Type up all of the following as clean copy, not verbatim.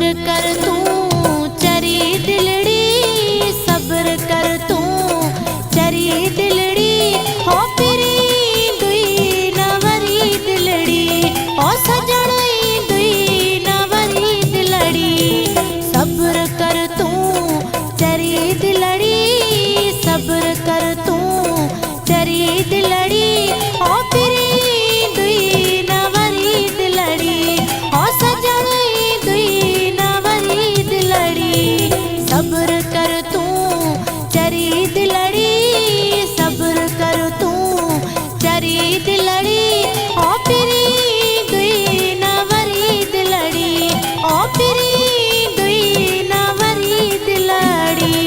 सब्र कर तू चरी दिलड़ी, सब्र कर तू चरी दिलड़ी, हो पिरी दुई नवरी दिलड़ी, ओ सजणई दुई नवरी दिलड़ी। सब्र कर तू चरी दिलड़ी, सब्र कर तू चरी दिलड़ी, ओ पिरी दुई नवरी दिलड़ी, ओ सजणई दुई नवरी दिलड़ी। सब्र कर तू चरी दिलड़ी, सब्र कर तू चरी दिलड़ी, ओ पिरी दुई नवरी दिलड़ी, ओ पिरी दुई नवरी दिलड़ी।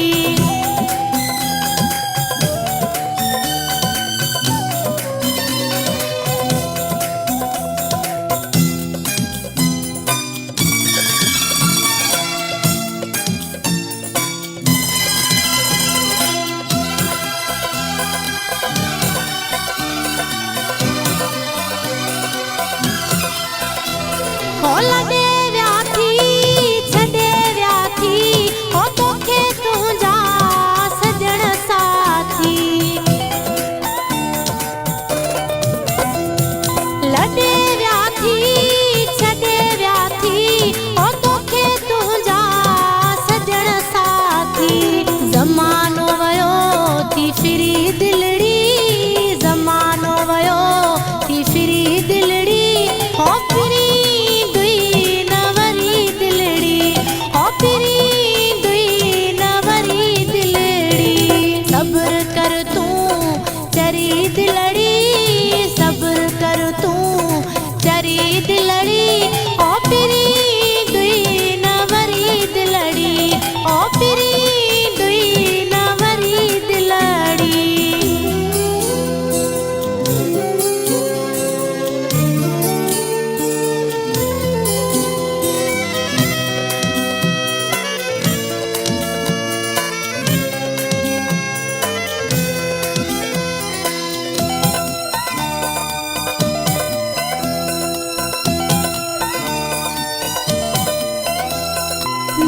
हो लॾे विया थी छॾे विया थी, हो तोखे तुंहिंजा सजण साथी। लॾे विया थी छॾे विया थी, हो तोखे तुंहिंजा सजण साथी। ज़मानो वियो थी फिरी दिलड़ी, ज़मानो वियो थी फिरी दिलड़ी, हो फिरी सब्र कर तू चरी दिलड़ी, सब्र कर तू चरी दिलड़ी, ओ पिरी दुई नवरी दिलड़ी, ओ पिरी दुई नवरी दिलड़ी।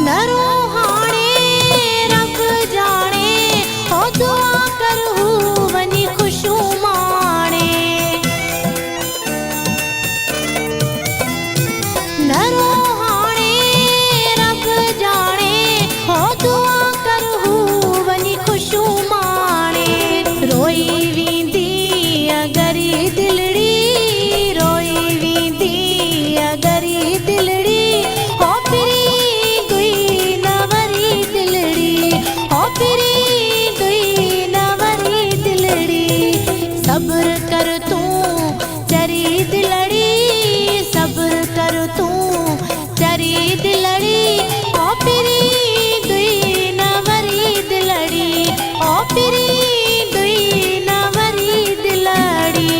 नरो हाणे रब जाने, हो दुआ करहू वनी खुशू माणे। नरो हाणे रब जाने, हो दुआ करहू वनी खुशू माणे। रोई वींदी अगरी दिलड़ी, रोई वींदी अगरी दिलड़ी, हो पिरी सब्र कर तू चरी दिलड़ी, सब्र कर तू चरी दिलड़ी, ओ पिरी दुई नवरी दिलड़ी, ओ पिरी दुई नवरी दिलड़ी।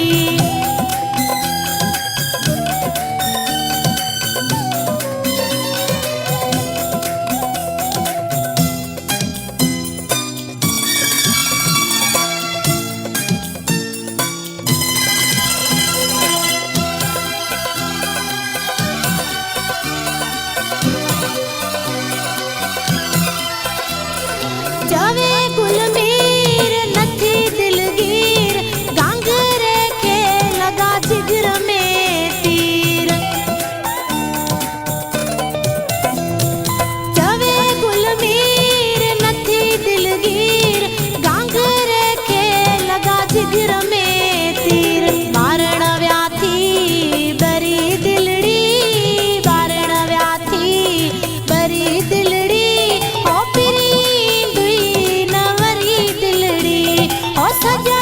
जावे गुलमीर नथी दिलगीर, गांगरे के लगा जिगर में तीर। जावे गुलमीर नथी दिलगीर, गांगरे के लगा जिगर में तीर। मारण विया थी बरी दिलड़ी, मारण विया थी बरी दिलड़ी, ओ पिरी दुई नवरी दिलड़ी, ओ सजा